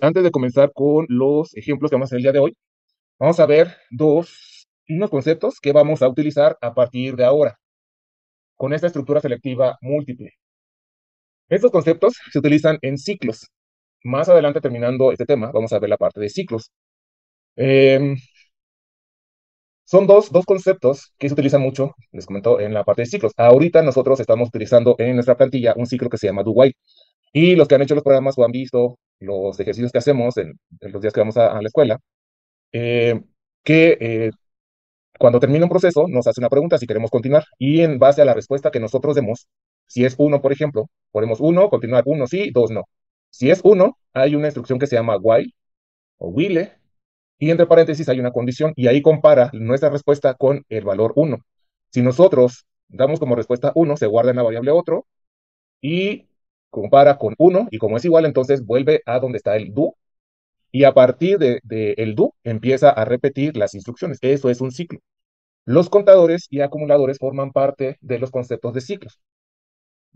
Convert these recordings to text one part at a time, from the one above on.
Antes de comenzar con los ejemplos que vamos a hacer el día de hoy, vamos a ver unos conceptos que vamos a utilizar a partir de ahora con esta estructura selectiva múltiple. Estos conceptos se utilizan en ciclos. Más adelante, terminando este tema, vamos a ver la parte de ciclos. Em, Son dos conceptos que se utilizan mucho, les comento, en la parte de ciclos. Ahorita nosotros estamos utilizando en nuestra plantilla un ciclo que se llama do while. Y los que han hecho los programas o han visto los ejercicios que hacemos en los días que vamos a la escuela, eh, que cuando termina un proceso, nos hace una pregunta si queremos continuar. Y en base a la respuesta que nosotros demos, si es uno, por ejemplo, ponemos uno, continuar, uno sí, dos no. Si es uno, hay una instrucción que se llama while o while, y entre paréntesis hay una condición, y ahí compara nuestra respuesta con el valor uno. Si nosotros damos como respuesta uno, se guarda en la variable otro, y compara con uno, y como es igual, entonces vuelve a donde está el do, y a partir de el do empieza a repetir las instrucciones. Eso es un ciclo. Los contadores y acumuladores forman parte de los conceptos de ciclos.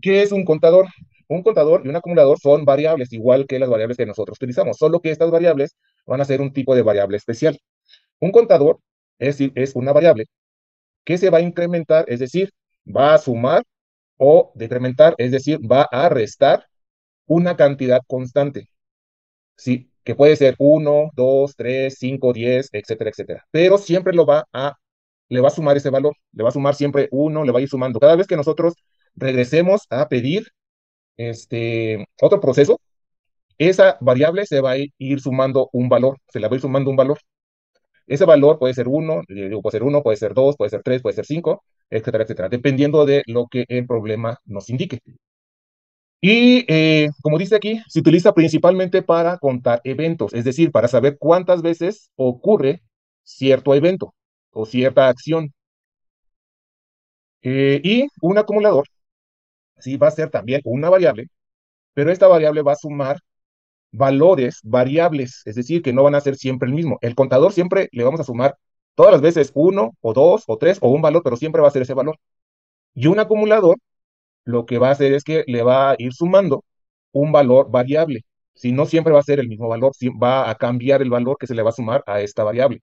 ¿Qué es un contador? Un contador y un acumulador son variables, igual que las variables que nosotros utilizamos, solo que estas variables van a ser un tipo de variable especial. Un contador es una variable que se va a incrementar, es decir, va a sumar, o decrementar, es decir, va a restar una cantidad constante, ¿sí? Que puede ser uno, 2, 3, 5, 10, etcétera, etcétera. Pero siempre le va a sumar ese valor, le va a sumar siempre uno, le va a ir sumando. Cada vez que nosotros regresemos a pedir otro proceso, esa variable se va a ir sumando un valor, se le va a ir sumando un valor. Ese valor puede ser uno, puede ser uno, puede ser dos, puede ser tres, puede ser cinco, etcétera, etcétera, dependiendo de lo que el problema nos indique. Y como dice aquí, se utiliza principalmente para contar eventos, es decir, para saber cuántas veces ocurre cierto evento o cierta acción. Y un acumulador, sí, va a ser también una variable, pero esta variable va a sumar valores variables, es decir, que no van a ser siempre el mismo. El contador siempre le vamos a sumar todas las veces uno o dos o tres o un valor, pero siempre va a ser ese valor. Y un acumulador lo que va a hacer es que le va a ir sumando un valor variable. Si no siempre va a ser el mismo valor, va a cambiar el valor que se le va a sumar a esta variable.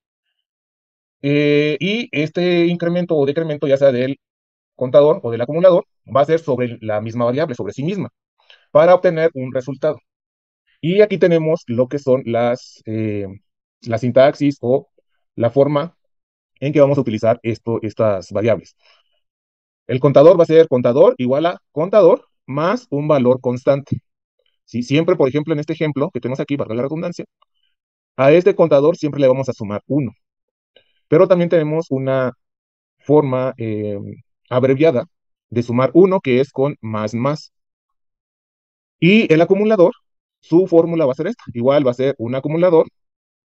Y este incremento o decremento, ya sea del contador o del acumulador, va a ser sobre la misma variable, sobre sí misma, para obtener un resultado. Y aquí tenemos lo que son la sintaxis o la forma en que vamos a utilizar estas variables. El contador va a ser contador igual a contador más un valor constante. Si siempre, por ejemplo, en este ejemplo que tenemos aquí, valga la redundancia, a este contador siempre le vamos a sumar uno. Pero también tenemos una forma abreviada de sumar uno, que es con más más. Y el acumulador, su fórmula va a ser esta. Igual va a ser un acumulador,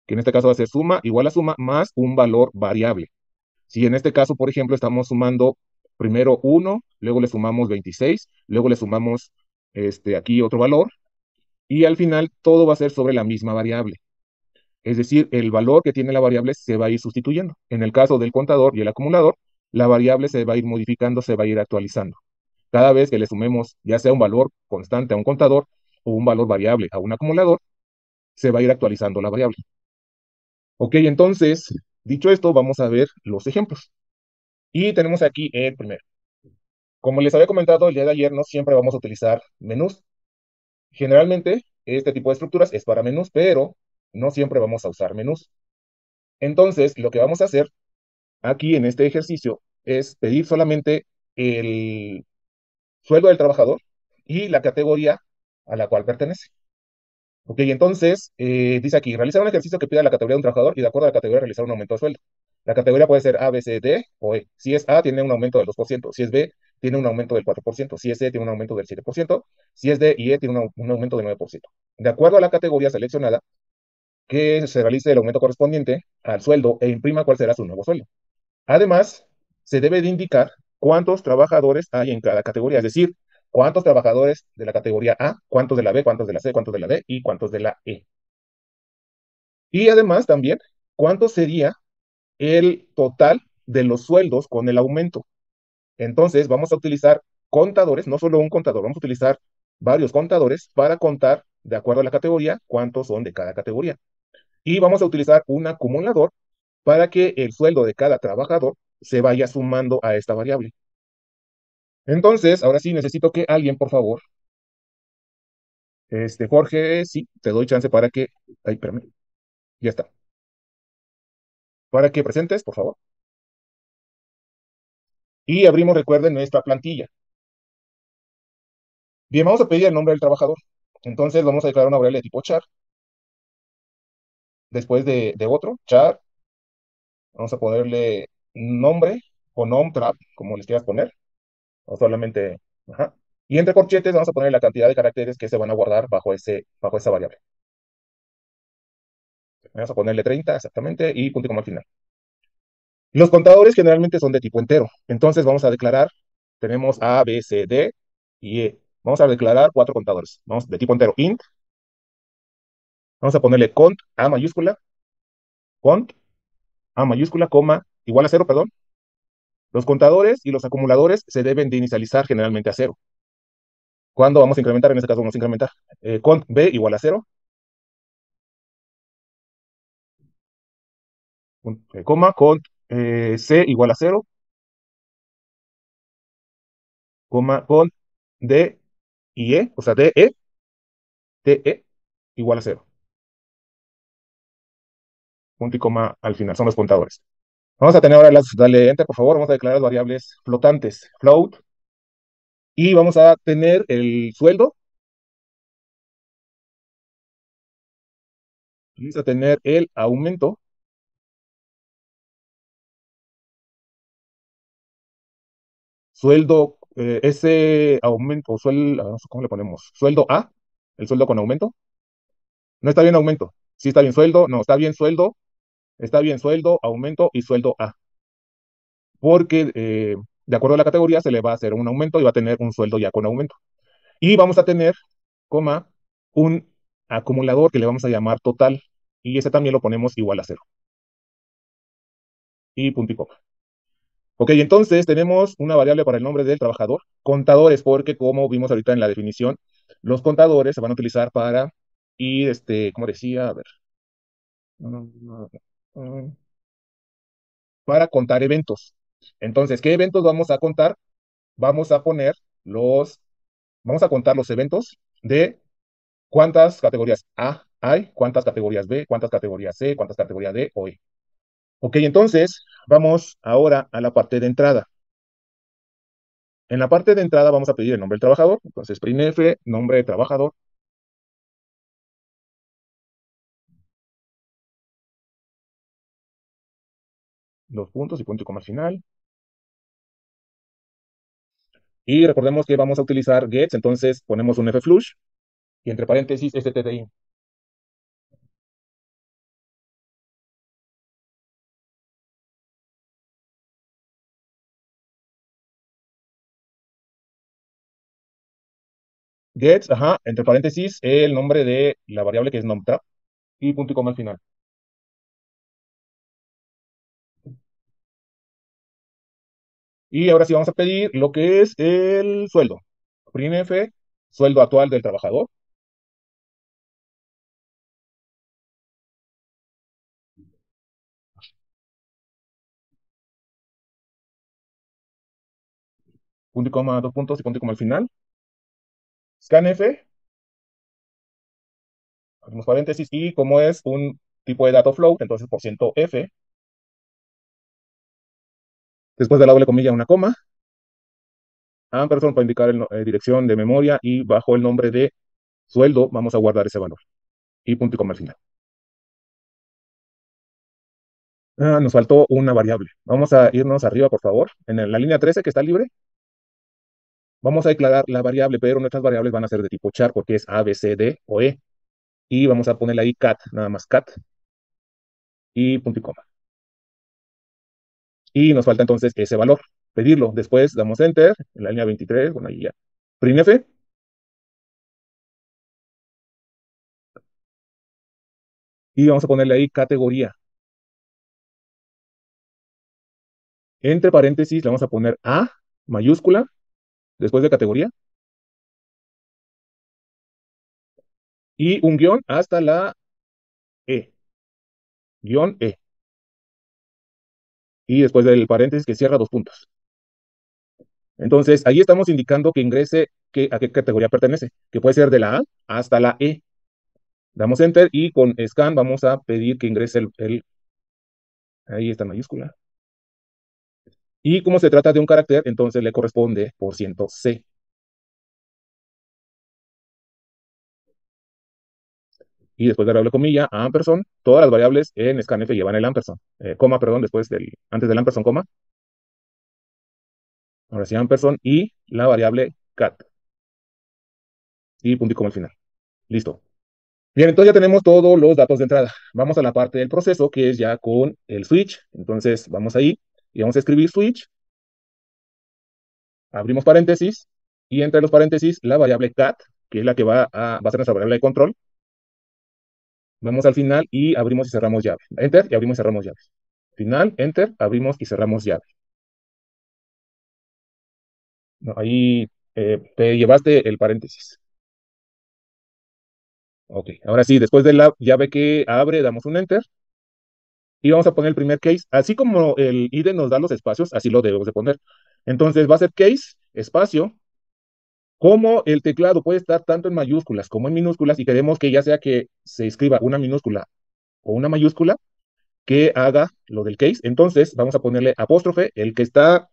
que en este caso va a ser suma igual a suma más un valor variable. Si en este caso, por ejemplo, estamos sumando primero uno, luego le sumamos 26, luego le sumamos aquí otro valor, y al final todo va a ser sobre la misma variable. Es decir, el valor que tiene la variable se va a ir sustituyendo. En el caso del contador y el acumulador, la variable se va a ir modificando, se va a ir actualizando. Cada vez que le sumemos ya sea un valor constante a un contador o un valor variable a un acumulador, se va a ir actualizando la variable. Ok, entonces, dicho esto, vamos a ver los ejemplos. Y tenemos aquí el primero. Como les había comentado el día de ayer, no siempre vamos a utilizar menús. Generalmente, este tipo de estructuras es para menús, pero no siempre vamos a usar menús. Entonces, lo que vamos a hacer aquí en este ejercicio es pedir solamente el sueldo del trabajador y la categoría a la cual pertenece. Ok, entonces dice aquí, realizar un ejercicio que pida la categoría de un trabajador y de acuerdo a la categoría realizar un aumento de sueldo. La categoría puede ser A, B, C, D o E. Si es A, tiene un aumento del 2%. Si es B, tiene un aumento del 4%. Si es C, tiene un aumento del 7%. Si es D y E, tiene un aumento del 9%. De acuerdo a la categoría seleccionada, que se realice el aumento correspondiente al sueldo e imprima cuál será su nuevo sueldo. Además, se debe de indicar cuántos trabajadores hay en cada categoría, es decir, cuántos trabajadores de la categoría A, cuántos de la B, cuántos de la C, cuántos de la D y cuántos de la E. Y además también, cuánto sería el total de los sueldos con el aumento. Entonces, vamos a utilizar contadores, no solo un contador, vamos a utilizar varios contadores para contar de acuerdo a la categoría, cuántos son de cada categoría. Y vamos a utilizar un acumulador para que el sueldo de cada trabajador se vaya sumando a esta variable. Entonces, ahora sí necesito que alguien, por favor, Jorge, sí, te doy chance para que, ay, espérame, ya está, para que presentes, por favor. Y abrimos, recuerden, nuestra plantilla. Bien, vamos a pedir el nombre del trabajador. Entonces vamos a declarar una variable de tipo char, después de otro, char, vamos a ponerle nombre o nom_trap, como les quieras poner, o solamente, ajá. Y entre corchetes vamos a poner la cantidad de caracteres que se van a guardar bajo esa variable. Vamos a ponerle 30 exactamente y punto y coma al final. Los contadores generalmente son de tipo entero. Entonces vamos a declarar, tenemos A, B, C, D y E. Vamos a declarar cuatro contadores. Vamos de tipo entero, int. Vamos a ponerle cont, A mayúscula, cont, A mayúscula, coma, igual a cero, perdón. Los contadores y los acumuladores se deben de inicializar generalmente a cero. ¿Cuándo vamos a incrementar? En este caso vamos a incrementar. Cont B igual a cero, coma, cont C igual a cero, coma, cont D y E, o sea, DE igual a cero. Punto y coma al final, son los contadores. Vamos a tener ahora dale enter, por favor, vamos a declarar variables flotantes, float, y vamos a tener el sueldo, y vamos a tener el aumento, sueldo, ese aumento, sueldo, no sé cómo le ponemos, sueldo A, el sueldo con aumento, no está bien aumento, sí está bien sueldo, no, está bien sueldo, aumento y sueldo A, porque de acuerdo a la categoría se le va a hacer un aumento y va a tener un sueldo ya con aumento. Y vamos a tener, coma, un acumulador que le vamos a llamar total, y ese también lo ponemos igual a cero. Y punto y coma. Ok, entonces tenemos una variable para el nombre del trabajador, contadores, porque como vimos ahorita en la definición, los contadores se van a utilizar para ir, como decía, a ver, para contar eventos. Entonces, ¿qué eventos vamos a contar? Vamos a poner los, vamos a contar los eventos de cuántas categorías A hay, cuántas categorías B, cuántas categorías C, cuántas categorías D o E. Ok, entonces vamos ahora a la parte de entrada. En la parte de entrada vamos a pedir el nombre del trabajador. Entonces, printf, nombre de trabajador, dos puntos y punto y coma al final. Y recordemos que vamos a utilizar gets, entonces ponemos un flush y entre paréntesis stdi. Gets, ajá, entre paréntesis el nombre de la variable que es nomtrap y punto y coma al final. Y ahora sí vamos a pedir lo que es el sueldo. Printf, sueldo actual del trabajador. Punto y coma, dos puntos y punto y coma al final. Scanf, abrimos paréntesis y como es un tipo de data float, entonces por ciento %f, después de la doble comilla una coma, ampersand para indicar dirección de memoria y bajo el nombre de sueldo vamos a guardar ese valor y punto y coma al final. Nos faltó una variable. Vamos a irnos arriba, por favor. En la línea 13 que está libre, vamos a declarar la variable, pero nuestras variables van a ser de tipo char porque es A, B, C, D o E. Y vamos a ponerle ahí cat, nada más cat y punto y coma. Y nos falta entonces ese valor. Pedirlo. Después damos enter en la línea 23, bueno, ahí ya. Printf y vamos a ponerle ahí categoría. Entre paréntesis le vamos a poner A mayúscula después de categoría. y un guión hasta la E, guión E. Y después del paréntesis que cierra dos puntos. Entonces, ahí estamos indicando que ingrese a qué categoría pertenece, que puede ser de la A hasta la E. Damos Enter y con Scan vamos a pedir que ingrese ahí está en mayúscula. Y como se trata de un carácter, entonces le corresponde por ciento C. Y después de la doble comilla, ampersand, todas las variables en scanf llevan el ampersand. Coma, perdón, antes del ampersand, coma. Ahora sí, ampersand y la variable cat. Y punto y coma al final. Listo. Bien, entonces ya tenemos todos los datos de entrada. Vamos a la parte del proceso, que es ya con el switch. Entonces, vamos ahí y vamos a escribir switch, abrimos paréntesis, y entre los paréntesis, la variable cat, que es la que va a ser nuestra variable de control. Vamos al final y abrimos y cerramos llave. Enter y abrimos y cerramos llaves. Final, enter, abrimos y cerramos llave. No, ahí te llevaste el paréntesis. Ok, ahora sí, después de la llave que abre, damos un enter y vamos a poner el primer case. Así como el IDE nos da los espacios, así lo debemos de poner. Entonces va a ser case, espacio, como el teclado puede estar tanto en mayúsculas como en minúsculas y queremos que ya sea que se escriba una minúscula o una mayúscula, que haga lo del case. Entonces vamos a ponerle apóstrofe, el que está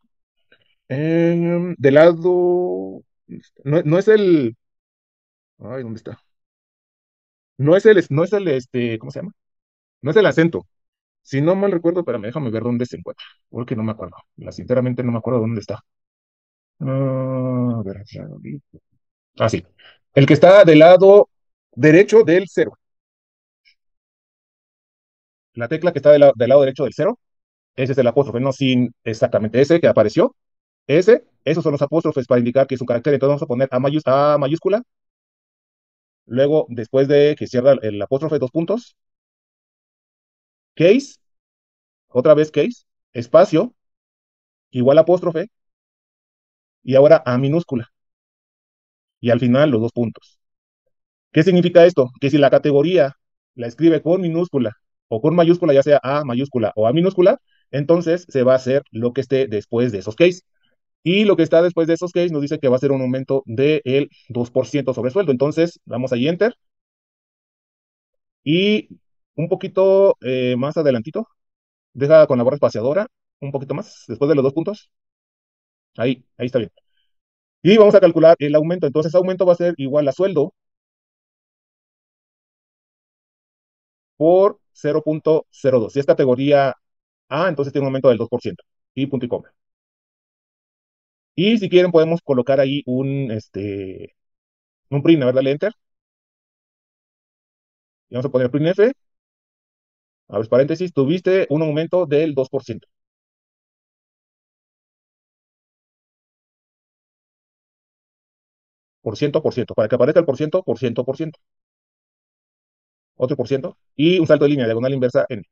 del lado, no es el, ay, ¿dónde está? No es el, ¿cómo se llama? No es el acento. Si no mal recuerdo, pero déjame ver dónde se encuentra, porque no me acuerdo. Sinceramente no me acuerdo dónde está. A ver, sí. El que está del lado derecho del cero. La tecla que está del lado derecho del cero, ese es el apóstrofe, no sin exactamente ese que apareció. Esos son los apóstrofes para indicar que es un carácter. Entonces vamos a poner A mayúscula, luego después de que cierra el apóstrofe, dos puntos, case, otra vez case, espacio, igual apóstrofe, y ahora A minúscula, y al final los dos puntos. ¿Qué significa esto? Que si la categoría la escribe con minúscula o con mayúscula, ya sea A mayúscula o A minúscula, entonces se va a hacer lo que esté después de esos case. Y lo que está después de esos case nos dice que va a ser un aumento del 2% sobre sueldo. Entonces, damos ahí Enter y un poquito más adelantito, deja con la barra espaciadora, un poquito más, después de los dos puntos. Ahí está bien. Y vamos a calcular el aumento. Entonces, aumento va a ser igual a sueldo por 0.02. Si es categoría A, entonces tiene un aumento del 2%. Y punto y coma. Y si quieren, podemos colocar ahí un print, a ver, dale Enter. Y vamos a poner printf, a ver, paréntesis, tuviste un aumento del 2%. Por ciento, para que aparezca el por ciento, otro por ciento, y un salto de línea, diagonal inversa n,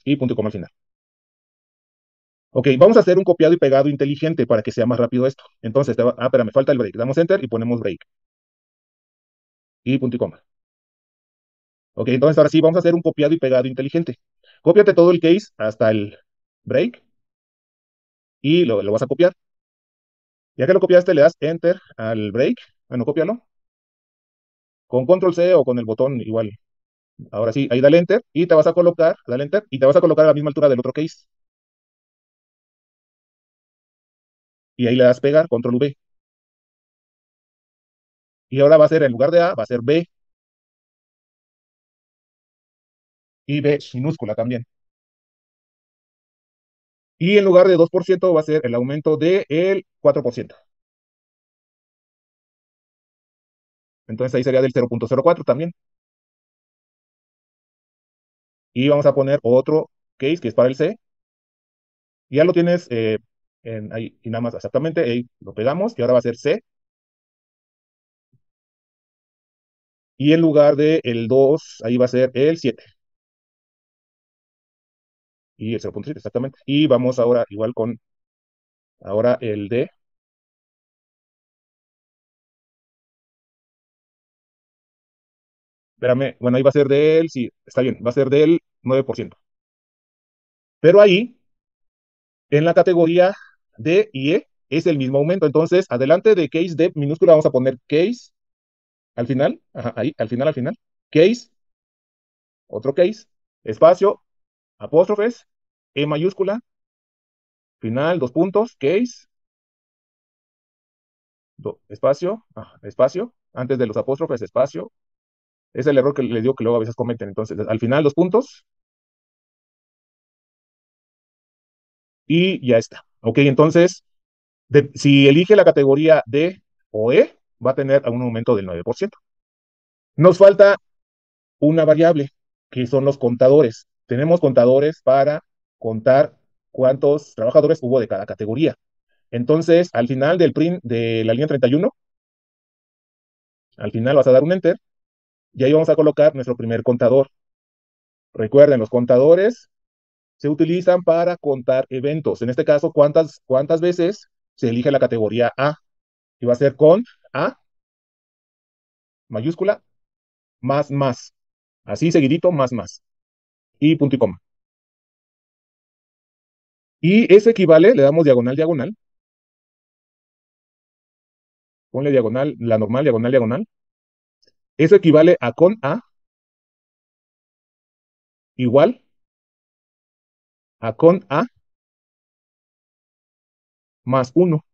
y punto y coma al final. Ok, vamos a hacer un copiado y pegado inteligente para que sea más rápido esto. Entonces, espera, me falta el break. Damos Enter y ponemos break, y punto y coma. Ok, entonces ahora sí, vamos a hacer un copiado y pegado inteligente. Cópiate todo el case hasta el break, y lo vas a copiar. Ya que lo copiaste, le das Enter al break. Bueno, cópialo. Con Control C o con el botón igual. Ahora sí, ahí dale Enter y te vas a colocar, dale Enter y te vas a colocar a la misma altura del otro case. Y ahí le das pegar, Control V. Y ahora va a ser, en lugar de A, va a ser B. Y B minúscula también. Y en lugar de 2% va a ser el aumento del 4%. Entonces ahí sería del 0.04 también. Y vamos a poner otro case que es para el C. Y ya lo tienes ahí, y nada más exactamente, ahí lo pegamos y ahora va a ser C. Y en lugar de el 2 ahí va a ser el 7. Y el 0.7 exactamente. Y vamos ahora igual con ahora el D. Espérame, bueno, ahí va a ser del, sí, está bien, va a ser del 9%. Pero ahí, en la categoría D y E, es el mismo aumento. Entonces, adelante de case D minúscula vamos a poner case al final, ajá, ahí, al final, case, otro case, espacio, apóstrofes, E mayúscula, final, dos puntos, case, espacio, espacio, antes de los apóstrofes, espacio. Es el error que les digo que luego a veces cometen. Entonces, al final, dos puntos y ya está. Ok, entonces, si elige la categoría D o E, va a tener un aumento del 9%. Nos falta una variable, que son los contadores. Tenemos contadores para contar cuántos trabajadores hubo de cada categoría. Entonces, al final del print de la línea 31, al final vas a dar un enter y ahí vamos a colocar nuestro primer contador. Recuerden, los contadores se utilizan para contar eventos. En este caso, ¿cuántas veces se elige la categoría A? Y va a ser con A mayúscula más más. Así seguidito, más más. Y punto y coma. Y eso equivale, le damos diagonal, diagonal. Ponle diagonal, la normal, diagonal, diagonal. Eso equivale a con A igual a con A más uno.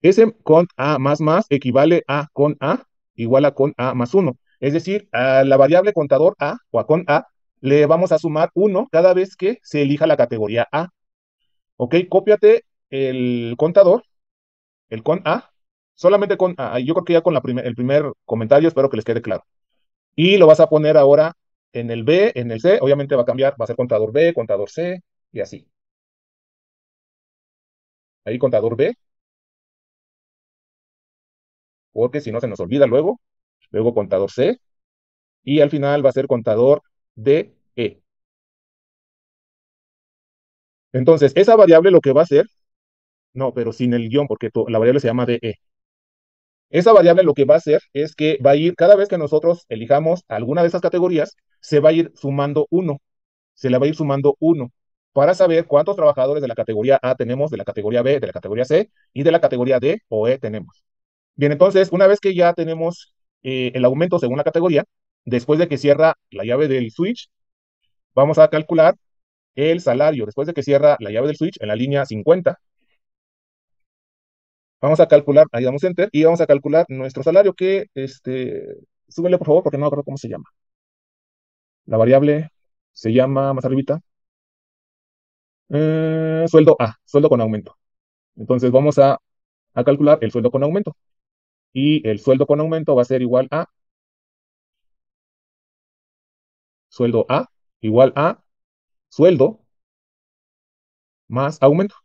Ese con A más equivale a con A igual a con A más uno. Es decir, a la variable contador A o a con A le vamos a sumar uno cada vez que se elija la categoría A. Ok, cópiate el contador, el con A, solamente con A. Yo creo que ya con el primer comentario espero que les quede claro. Y lo vas a poner ahora en el B, en el C, obviamente va a cambiar, va a ser contador B, contador C y así. Ahí contador B, porque si no se nos olvida luego, luego contador C y al final va a ser contador D, E. Entonces, esa variable lo que va a hacer, no, pero sin el guión, porque la variable se llama DE. Esa variable lo que va a hacer es que va a ir, cada vez que nosotros elijamos alguna de esas categorías, se va a ir sumando uno, se le va a ir sumando uno, para saber cuántos trabajadores de la categoría A tenemos, de la categoría B, de la categoría C y de la categoría D o E tenemos. Bien, entonces, una vez que ya tenemos el aumento según la categoría, después de que cierra la llave del switch, vamos a calcular el salario. Después de que cierra la llave del switch en la línea 50, vamos a calcular, ahí damos enter, y vamos a calcular nuestro salario que, súbele por favor, porque no me acuerdo cómo se llama. La variable se llama, más arribita, sueldo A, sueldo con aumento. Entonces vamos a calcular el sueldo con aumento. Y el sueldo con aumento va a ser igual a sueldo A, igual a sueldo más aumento.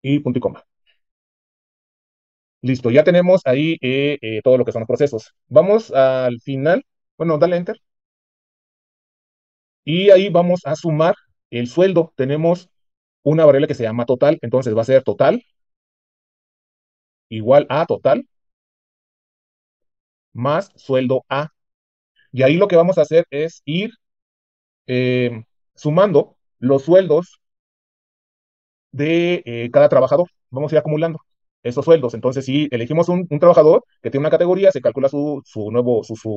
Y punto y coma. Listo, ya tenemos ahí todo lo que son los procesos. Vamos al final. Bueno, dale enter. Y ahí vamos a sumar el sueldo. Tenemos una variable que se llama total, entonces va a ser total igual a total más sueldo A. Y ahí lo que vamos a hacer es ir eh, sumando los sueldos de cada trabajador. Vamos a ir acumulando esos sueldos. Entonces, si elegimos un trabajador que tiene una categoría, se calcula su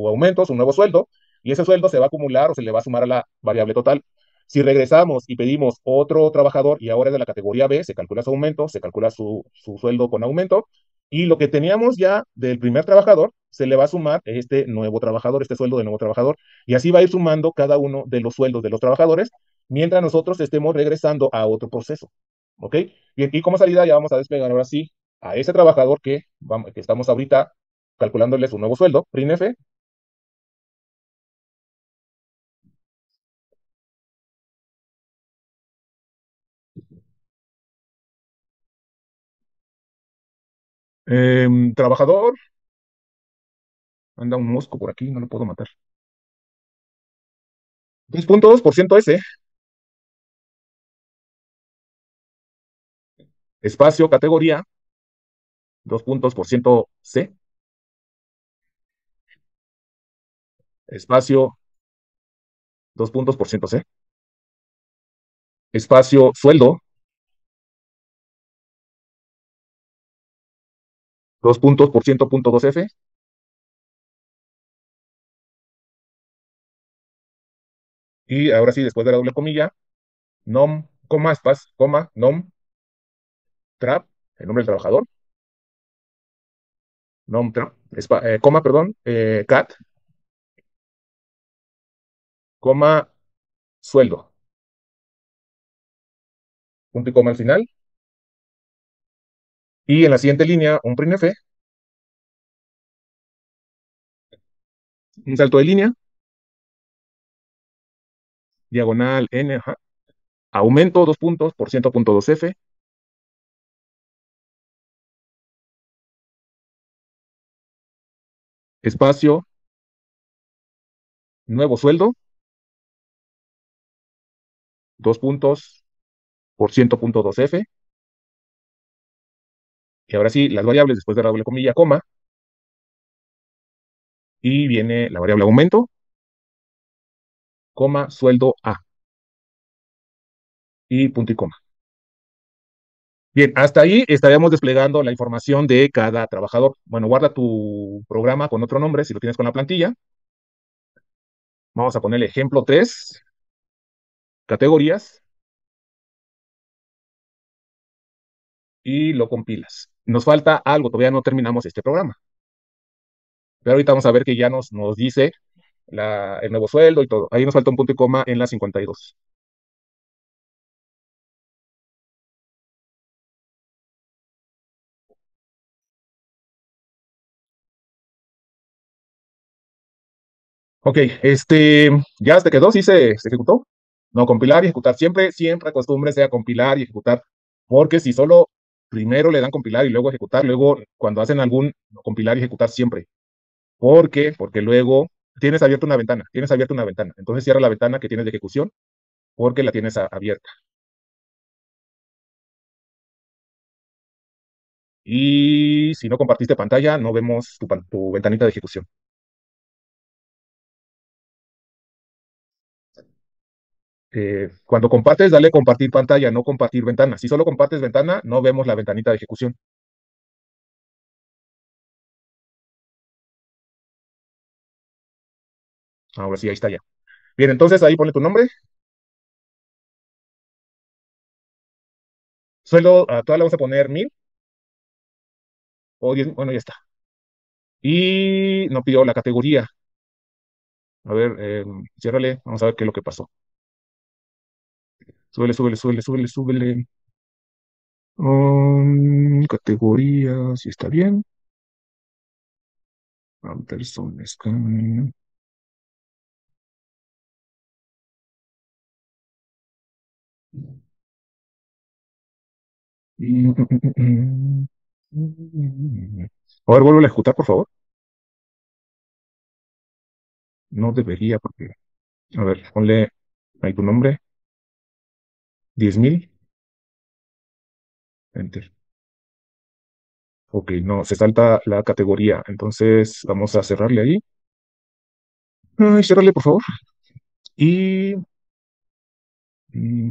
aumento, su nuevo sueldo, y ese sueldo se va a acumular o se le va a sumar a la variable total. Si regresamos y pedimos otro trabajador y ahora es de la categoría B, se calcula su aumento, se calcula su sueldo con aumento, y lo que teníamos ya del primer trabajador, se le va a sumar este nuevo trabajador, este sueldo del nuevo trabajador, y así va a ir sumando cada uno de los sueldos de los trabajadores mientras nosotros estemos regresando a otro proceso. ¿Ok? Bien, y como salida ya vamos a despegar ahora sí a ese trabajador que estamos ahorita calculándole su nuevo sueldo, printf, trabajador, anda un mosco por aquí, no lo puedo matar. 2.2% S, espacio, categoría, dos puntos por ciento C, espacio, dos puntos por ciento C, espacio, sueldo, dos puntos por ciento punto 2 F, y ahora sí, después de la doble comilla, nom, coma, espacio, coma, nom, trap, el nombre del trabajador, nom, trap, coma, perdón, cat, coma, sueldo, punto y coma al final, y en la siguiente línea, un print F, un salto de línea, diagonal N, ajá, aumento, dos puntos, por ciento punto 2 F, espacio, nuevo sueldo, dos puntos, por ciento punto 2 F, y ahora sí, las variables después de la doble comilla, coma, y viene la variable aumento, coma, sueldo A, y punto y coma. Bien, hasta ahí estaríamos desplegando la información de cada trabajador. Bueno, guarda tu programa con otro nombre si lo tienes con la plantilla. Vamos a ponerle ejemplo 3, categorías, y lo compilas. Nos falta algo, todavía no terminamos este programa. Pero ahorita vamos a ver que ya nos dice el nuevo sueldo y todo. Ahí nos falta un punto y coma en la 52. Ok, ya te quedó, sí se ejecutó. No, compilar y ejecutar. Siempre, siempre acostúmbrense a compilar y ejecutar, porque si solo primero le dan compilar y luego ejecutar, luego cuando hacen algún compilar y ejecutar siempre. ¿Por qué? Porque luego tienes abierta una ventana. Entonces cierra la ventana que tienes de ejecución porque la tienes abierta. Y si no compartiste pantalla, no vemos tu ventanita de ejecución. Cuando compartes, dale compartir pantalla, no compartir ventana. Si solo compartes ventana, no vemos la ventanita de ejecución. Ahora sí, ahí está ya. Bien, entonces ahí pone tu nombre. Sueldo, a todas le vamos a poner 1000 o 10. Bueno, ya está. Y no pidió la categoría. A ver, ciérrale, vamos a ver qué es lo que pasó. Súbele, súbele, súbele, súbele, súbele. Categoría, si está bien. Anderson, Scan. A ver, vuelvo a ejecutar, por favor. No debería, porque. A ver, ponle ahí tu nombre. 10,000. Enter. Ok, no, se salta la categoría. Entonces, vamos a cerrarle ahí. Ay, ciérrale, por favor. Y.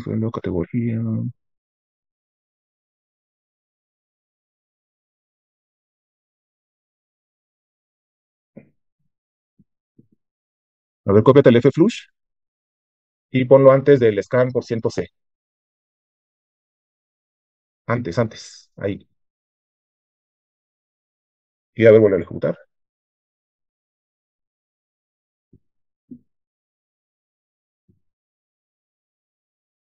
Suelo, categoría. A ver, cópiate el F-Flush y ponlo antes del scan por ciento C. Antes, antes. Ahí. Y a ver, vuelve a ejecutar.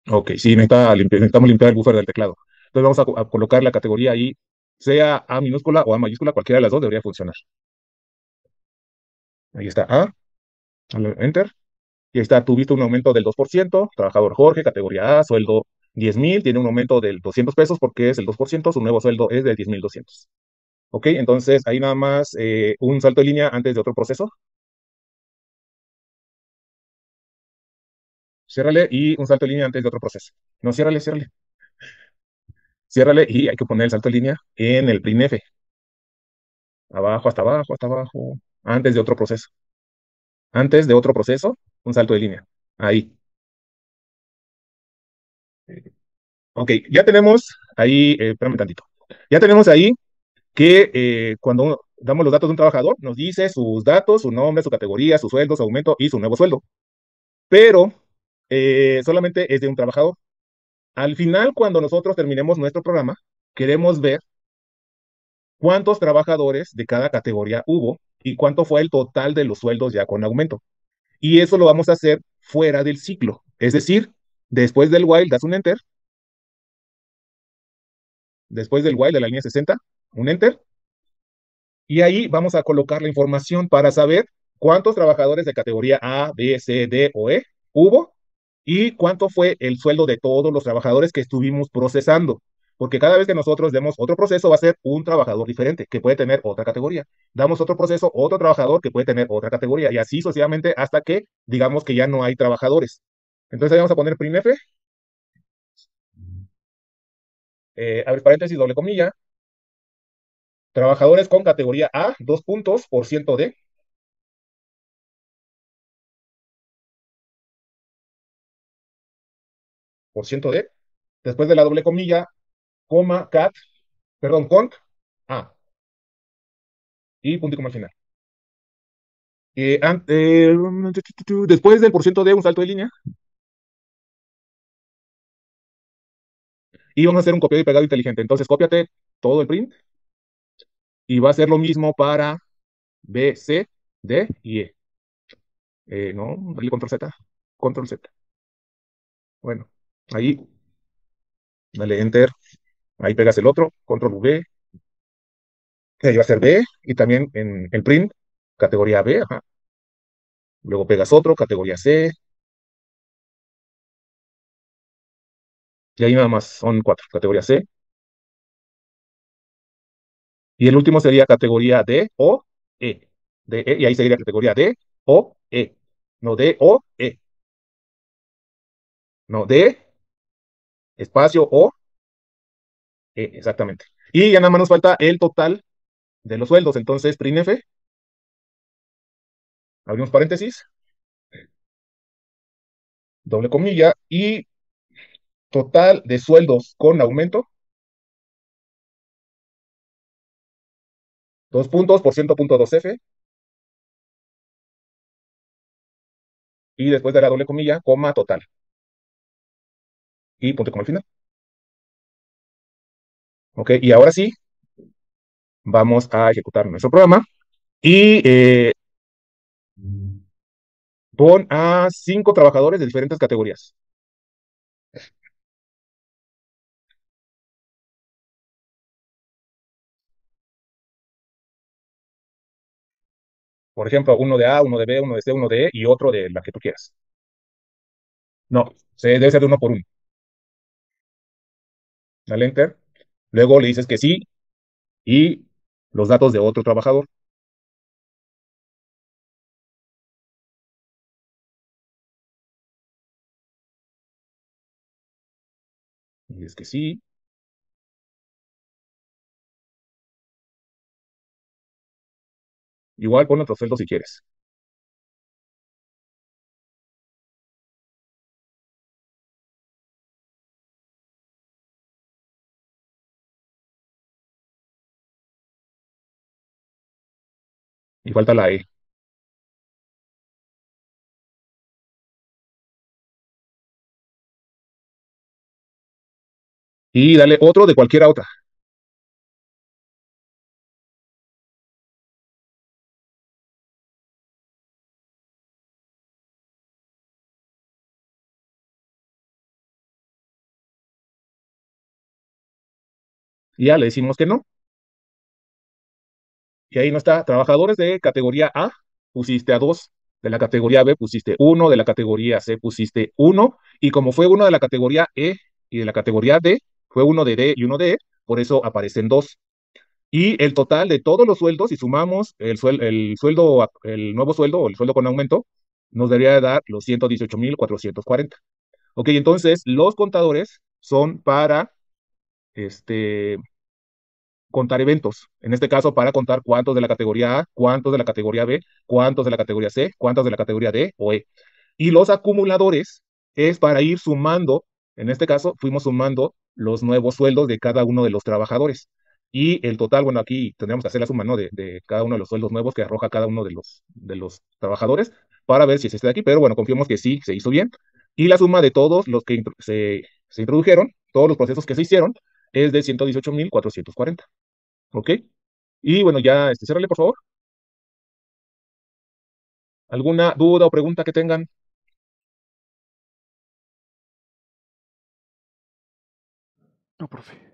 Ok, sí, necesitamos limpiar el buffer del teclado. Entonces vamos a colocar la categoría ahí, sea A minúscula o A mayúscula, cualquiera de las dos debería funcionar. Ahí está A, dale Enter, y ahí está, tuviste un aumento del 2%, trabajador Jorge, categoría A, sueldo 10,000, tiene un aumento del 200 pesos porque es el 2%, su nuevo sueldo es de 10,200. Ok, entonces ahí nada más un salto de línea antes de otro proceso. Ciérrale y un salto de línea antes de otro proceso. No, ciérrale, ciérrale. Ciérrale y hay que poner el salto de línea en el printf. abajo, hasta abajo, antes de otro proceso. Antes de otro proceso, un salto de línea. Ahí. Ok, ya tenemos ahí, espérame tantito. Ya tenemos ahí que cuando damos los datos de un trabajador, nos dice sus datos, su nombre, su categoría, su sueldo, su aumento y su nuevo sueldo. Pero solamente es de un trabajador. Al final, cuando nosotros terminemos nuestro programa, queremos ver cuántos trabajadores de cada categoría hubo y cuánto fue el total de los sueldos ya con aumento. Y eso lo vamos a hacer fuera del ciclo. Es decir, después del while das un enter, después del while de la línea 60, un enter, y ahí vamos a colocar la información para saber cuántos trabajadores de categoría A, B, C, D o E hubo y cuánto fue el sueldo de todos los trabajadores que estuvimos procesando. Porque cada vez que nosotros demos otro proceso va a ser un trabajador diferente que puede tener otra categoría. Damos otro proceso, otro trabajador que puede tener otra categoría y así sucesivamente hasta que digamos que ya no hay trabajadores. Entonces ahí vamos a poner printf, abre paréntesis, doble comilla, trabajadores con categoría A, dos puntos, por ciento de, después de la doble comilla, coma, cat, perdón, cont, A, y punto y coma al final. Después del por ciento de un salto de línea, y vamos a hacer un copiado y pegado inteligente. Entonces, cópiate todo el print y va a ser lo mismo para B, C, D y E. No, dale control Z, control Z. Bueno, ahí, dale enter, ahí pegas el otro, control V, que ahí va a ser B, y también en el print, categoría B, ajá. Luego pegas otro, categoría C, y ahí nada más son cuatro, categoría C. Y el último sería categoría D o E. D, E, y ahí sería categoría D o E. No D o E. No D, espacio o E, exactamente. Y ya nada más nos falta el total de los sueldos. Entonces, printf, abrimos paréntesis, doble comilla, y total de sueldos con aumento, dos puntos, por ciento punto dos F, y después de la doble comilla, coma total, y punto como al final. Ok, y ahora sí, vamos a ejecutar nuestro programa. Y pon a 5 trabajadores de diferentes categorías. Por ejemplo, uno de A, uno de B, uno de C, uno de E y otro de la que tú quieras. No, se debe ser de uno por uno. Dale enter. Luego le dices que sí y los datos de otro trabajador. Y dices que sí. Igual pon otro sueldo si quieres. Y falta la E. Y dale otro de cualquier otra. Y ya le decimos que no. Y ahí no está. Trabajadores de categoría A, pusiste a 2. De la categoría B pusiste uno. De la categoría C pusiste uno. Y como fue uno de la categoría E y de la categoría D, fue uno de D y uno de E, por eso aparecen dos. Y el total de todos los sueldos, si sumamos el sueldo, el nuevo sueldo o el sueldo con aumento, nos debería de dar los 118,440. Ok, entonces los contadores son para este, contar eventos. En este caso, para contar cuántos de la categoría A, cuántos de la categoría B, cuántos de la categoría C, cuántos de la categoría D o E. Y los acumuladores es para ir sumando, en este caso, fuimos sumando los nuevos sueldos de cada uno de los trabajadores. Y el total, bueno, aquí tendríamos que hacer la suma, ¿no? De cada uno de los sueldos nuevos que arroja cada uno de los trabajadores para ver si se está aquí, pero bueno, confiamos que sí, se hizo bien. Y la suma de todos los que se introdujeron, todos los procesos que se hicieron, es de 118,440. ¿Ok? Y bueno, ya, ciérrale, por favor. ¿Alguna duda o pregunta que tengan? No, profe.